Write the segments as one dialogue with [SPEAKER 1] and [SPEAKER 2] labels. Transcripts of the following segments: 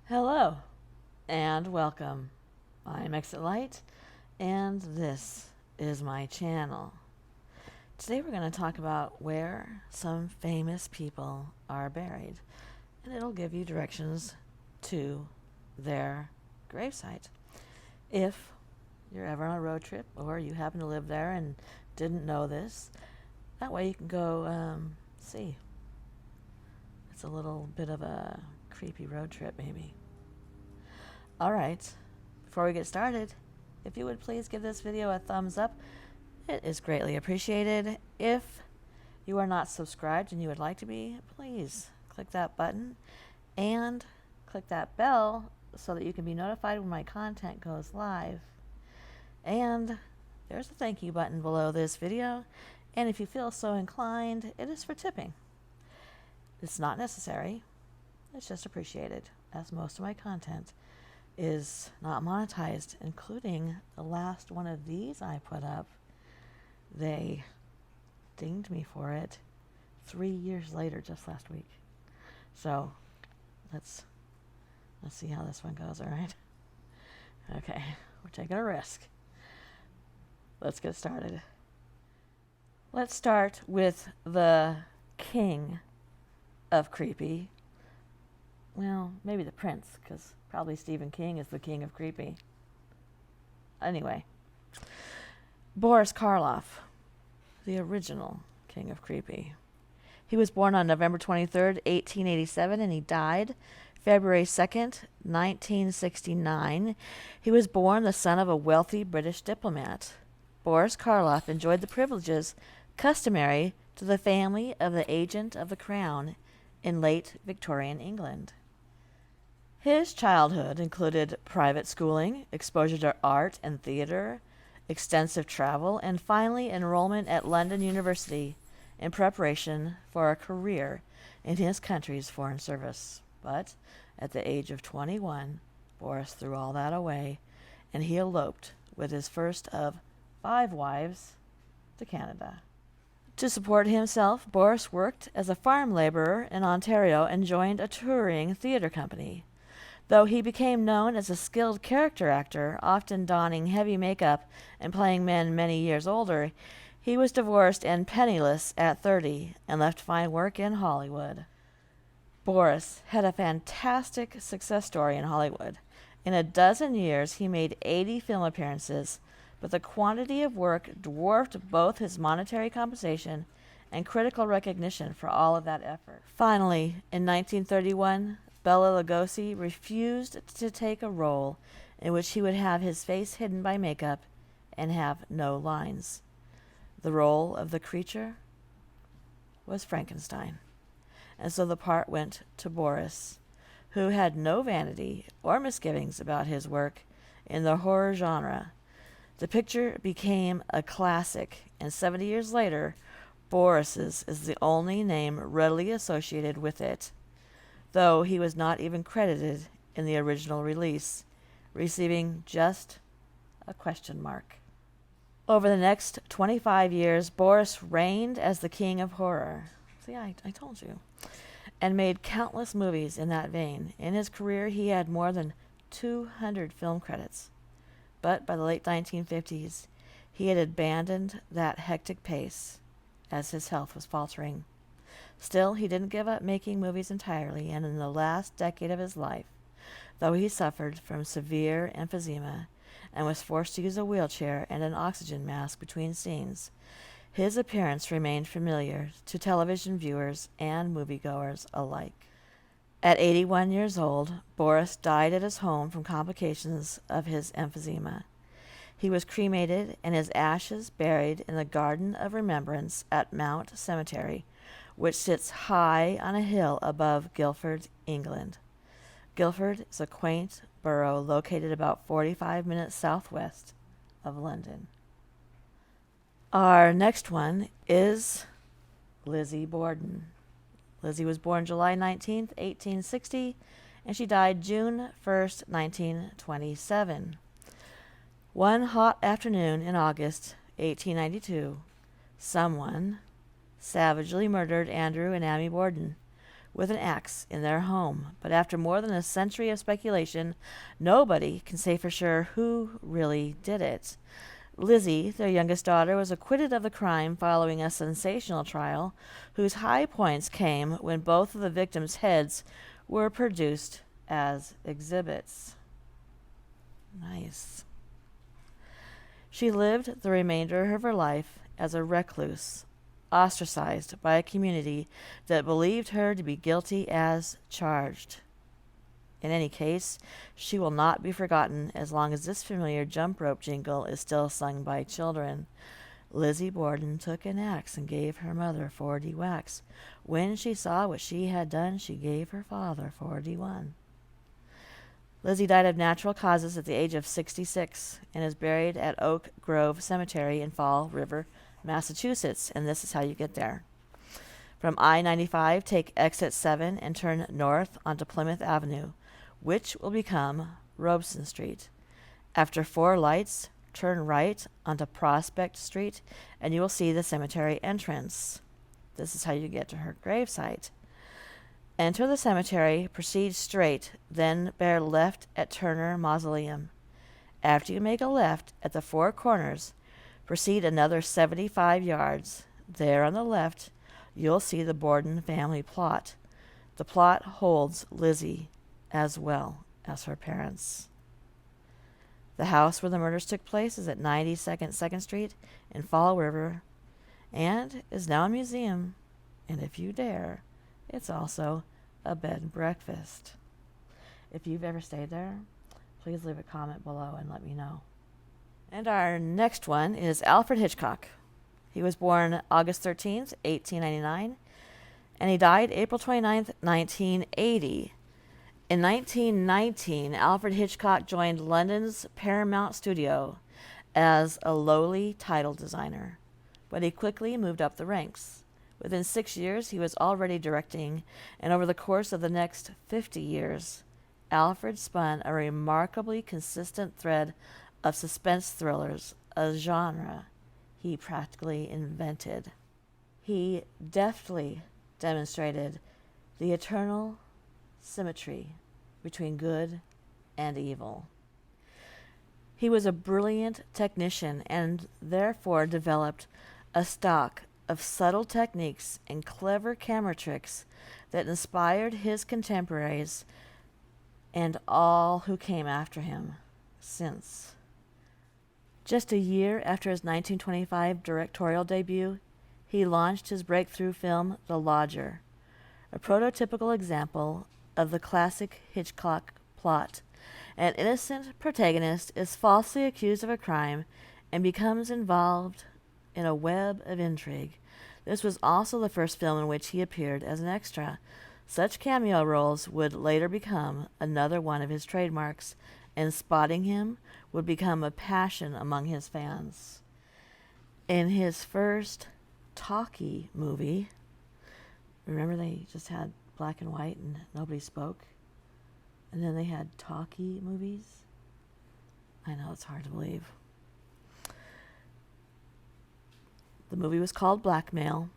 [SPEAKER 1] Hello and welcome. I'm Exit Light and this is my channel. Today we're going to talk about where some famous people are buried, and it'll give you directions to their gravesite. If you're ever on a road trip or you happen to live there and didn't know this, that way you can go see. It's a little bit of a creepy road trip maybe. Alright, before we get started, if you would please give this video a thumbs up, it is greatly appreciated. If you are not subscribed and you would like to be, please click that button and click that bell so that you can be notified when my content goes live. And there's a thank you button below this video, and if you feel so inclined, it is for tipping. It's not necessary, it's just appreciated, as most of my content is not monetized, including the last one of these I put up. They dinged me for it 3 years later, just last week. So let's see how this one goes. All right. Okay, we're taking a risk. Let's get started. Let's start with the king of creepy. Well, maybe the prince, because probably Stephen King is the king of creepy. Anyway, Boris Karloff, the original king of creepy. He was born on November 23rd, 1887, and he died February 2nd, 1969. He was born the son of a wealthy British diplomat. Boris Karloff enjoyed the privileges customary to the family of the agent of the crown in late Victorian England. His childhood included private schooling, exposure to art and theater, extensive travel, and finally enrollment at London University in preparation for a career in his country's foreign service. But at the age of 21, Boris threw all that away, and he eloped with his first of 5 wives to Canada. To support himself, Boris worked as a farm laborer in Ontario and joined a touring theater company. Though he became known as a skilled character actor, often donning heavy makeup and playing men many years older, he was divorced and penniless at 30 and left to find work in Hollywood. Boris had a fantastic success story in Hollywood. In a dozen years, he made 80 film appearances, but the quantity of work dwarfed both his monetary compensation and critical recognition for all of that effort. Finally, in 1931, Bela Lugosi refused to take a role in which he would have his face hidden by makeup and have no lines. The role of the creature was Frankenstein, and so the part went to Boris, who had no vanity or misgivings about his work in the horror genre. The picture became a classic, and 70 years later, Boris's is the only name readily associated with it, though he was not even credited in the original release, receiving just a question mark. Over the next 25 years, Boris reigned as the king of horror. See, I told you. And made countless movies in that vein. In his career, he had more than 200 film credits. But by the late 1950s, he had abandoned that hectic pace as his health was faltering. Still, he didn't give up making movies entirely, and in the last decade of his life, though he suffered from severe emphysema and was forced to use a wheelchair and an oxygen mask between scenes, his appearance remained familiar to television viewers and moviegoers alike. At 81 years old, Boris died at his home from complications of his emphysema. He was cremated and his ashes buried in the Garden of Remembrance at Mount Cemetery, which sits high on a hill above Guildford, England. Guildford is a quaint borough located about 45 minutes southwest of London. Our next one is Lizzie Borden. Lizzie was born July 19th, 1860, and she died June 1st, 1927. One hot afternoon in August 1892, someone savagely murdered Andrew and Amy Borden with an axe in their home. But after more than a century of speculation, nobody can say for sure who really did it. Lizzie, their youngest daughter, was acquitted of the crime following a sensational trial, whose high points came when both of the victims' heads were produced as exhibits. Nice. She lived the remainder of her life as a recluse, ostracized by a community that believed her to be guilty as charged. In any case, she will not be forgotten as long as this familiar jump rope jingle is still sung by children. Lizzie Borden took an axe and gave her mother 40 whacks. When she saw what she had done, she gave her father 41. Lizzie died of natural causes at the age of 66 and is buried at Oak Grove Cemetery in Fall River, Massachusetts, and this is how you get there. From I-95, take exit 7 and turn north onto Plymouth Avenue, which will become Robeson Street. After 4 lights, turn right onto Prospect Street, and you will see the cemetery entrance. This is how you get to her gravesite. Enter the cemetery, proceed straight, then bear left at Turner Mausoleum. After you make a left at the 4 corners, proceed another 75 yards. There on the left, you'll see the Borden family plot. The plot holds Lizzie as well as her parents. The house where the murders took place is at 92nd 2nd Street in Fall River and is now a museum. And if you dare, it's also a bed and breakfast. If you've ever stayed there, please leave a comment below and let me know. And our next one is Alfred Hitchcock. He was born August 13th, 1899, and he died April 29th, 1980. In 1919, Alfred Hitchcock joined London's Paramount Studio as a lowly title designer, but he quickly moved up the ranks. Within 6 years, he was already directing, and over the course of the next 50 years, Alfred spun a remarkably consistent thread of suspense thrillers, a genre he practically invented. He deftly demonstrated the eternal symmetry between good and evil. He was a brilliant technician and therefore developed a stock of subtle techniques and clever camera tricks that inspired his contemporaries and all who came after him since. Just a year after his 1925 directorial debut, he launched his breakthrough film, The Lodger, a prototypical example of the classic Hitchcock plot. An innocent protagonist is falsely accused of a crime and becomes involved in a web of intrigue. This was also the first film in which he appeared as an extra. Such cameo roles would later become another one of his trademarks, and spotting him would become a passion among his fans. In his first talkie movie, remember they just had black and white and nobody spoke? And then they had talkie movies? I know, it's hard to believe. The movie was called Blackmail,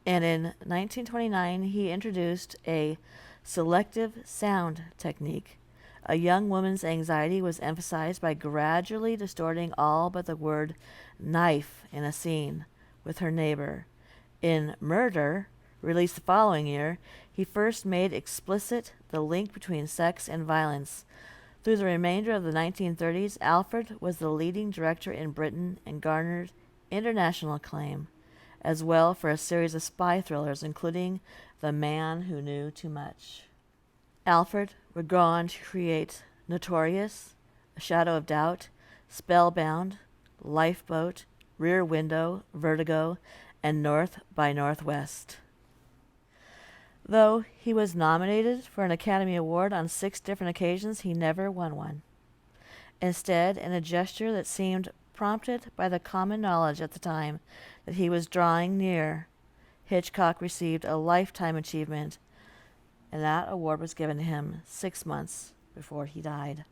[SPEAKER 1] and in 1929 he introduced a selective sound technique. A young woman's anxiety was emphasized by gradually distorting all but the word knife in a scene with her neighbor. In Murder, released the following year, he first made explicit the link between sex and violence. Through the remainder of the 1930s, Alfred was the leading director in Britain and garnered international acclaim, as well for a series of spy thrillers, including The Man Who Knew Too Much. Alfred would go on to create Notorious, A Shadow of Doubt, Spellbound, Lifeboat, Rear Window, Vertigo, and North by Northwest. Though he was nominated for an Academy Award on 6 different occasions, he never won one. Instead, in a gesture that seemed prompted by the common knowledge at the time that he was drawing near, Hitchcock received a Lifetime Achievement, and that award was given to him 6 months before he died.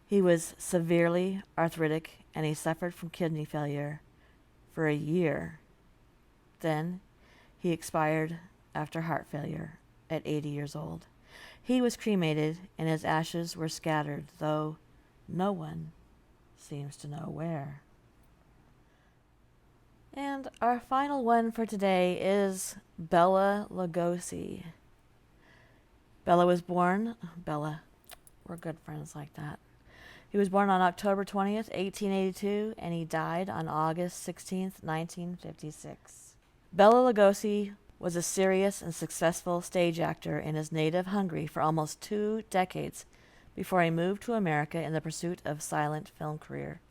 [SPEAKER 1] He was severely arthritic, and he suffered from kidney failure for a year. Then he expired after heart failure at 80 years old. He was cremated and his ashes were scattered, though no one seems to know where. And our final one for today is Bela Lugosi. Bela, we're good friends like that. He was born on October 20th, 1882, and he died on August 16th, 1956. Bela Lugosi was a serious and successful stage actor in his native Hungary for almost 2 decades before he moved to America in the pursuit of silent film career.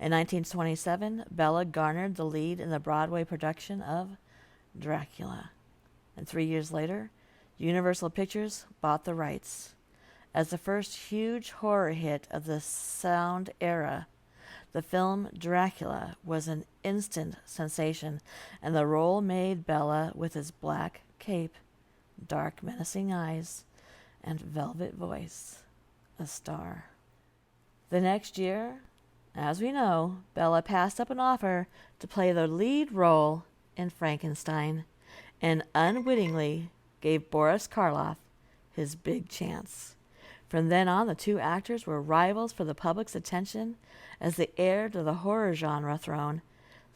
[SPEAKER 1] In 1927, Bela garnered the lead in the Broadway production of Dracula, and 3 years later, Universal Pictures bought the rights. As the first huge horror hit of the sound era, the film Dracula was an instant sensation, and the role made Bela, with his black cape, dark menacing eyes, and velvet voice, a star. The next year, as we know, Bela passed up an offer to play the lead role in Frankenstein, and unwittingly gave Boris Karloff his big chance. From then on, the two actors were rivals for the public's attention as the heir to the horror genre throne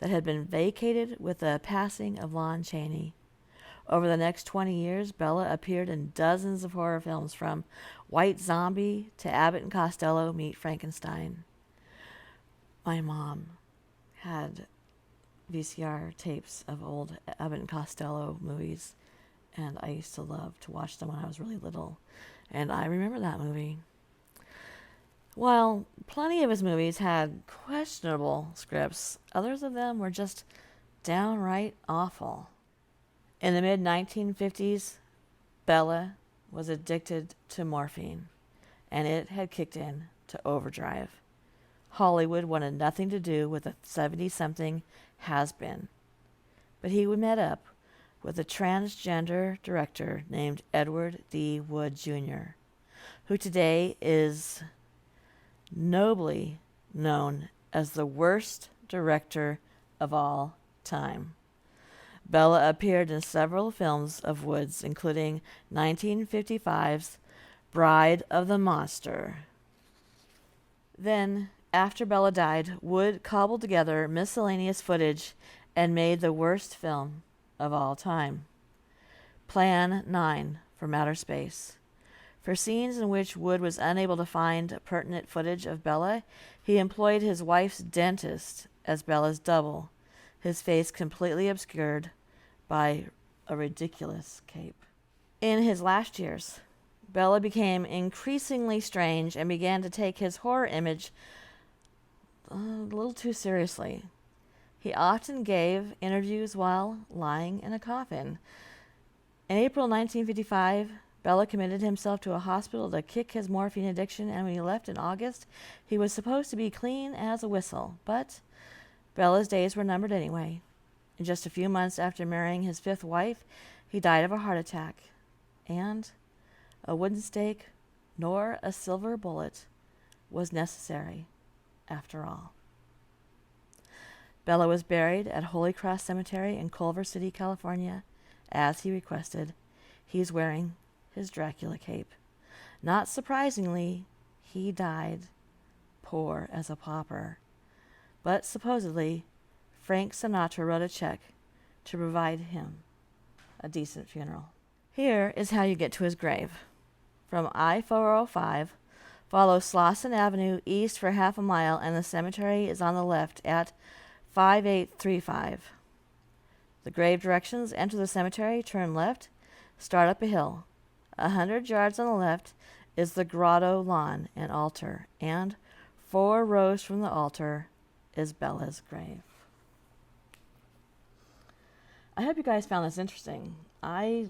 [SPEAKER 1] that had been vacated with the passing of Lon Chaney. Over the next 20 years, Bela appeared in dozens of horror films, from White Zombie to Abbott and Costello Meet Frankenstein. My mom had VCR tapes of old Abbott and Costello movies, and I used to love to watch them when I was really little. And I remember that movie. While plenty of his movies had questionable scripts, others of them were just downright awful. In the mid-1950s, Bela was addicted to morphine, and it had kicked in to overdrive. Hollywood wanted nothing to do with a 70-something has-been, but he met up with a transgender director named Edward D. Wood Jr., who today is nobly known as the worst director of all time. Bela appeared in several films of Wood's, including 1955's Bride of the Monster. Then, after Bela died, Wood cobbled together miscellaneous footage and made the worst film of all time, Plan 9 from Outer Space. For scenes in which Wood was unable to find pertinent footage of Bela, he employed his wife's dentist as Bela's double, his face completely obscured by a ridiculous cape. In his last years, Bela became increasingly strange and began to take his horror image a little too seriously. He often gave interviews while lying in a coffin. In April 1955, Bela committed himself to a hospital to kick his morphine addiction, and when he left in August, he was supposed to be clean as a whistle. But Bela's days were numbered anyway. In just a few months after marrying his 5th wife, he died of a heart attack. And a wooden stake nor a silver bullet was necessary after all. Bela was buried at Holy Cross Cemetery in Culver City, California, as he requested. He's wearing his Dracula cape. Not surprisingly, he died poor as a pauper. But supposedly, Frank Sinatra wrote a check to provide him a decent funeral. Here is how you get to his grave. From I-405, follow Slauson Avenue east for half a mile, and the cemetery is on the left at 5835. The grave directions: enter the cemetery, turn left, start up a hill. 100 yards on the left is the grotto lawn and altar, and 4 rows from the altar is Bela's grave. I hope you guys found this interesting. I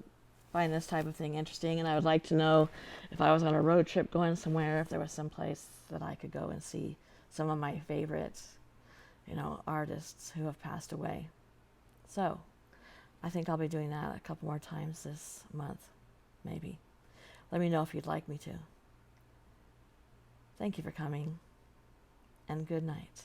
[SPEAKER 1] find this type of thing interesting, and I would like to know, if I was on a road trip going somewhere, if there was some place that I could go and see some of my favorites, artists who have passed away. So I think I'll be doing that a couple more times this month, maybe. Let me know if you'd like me to. Thank you for coming, and good night.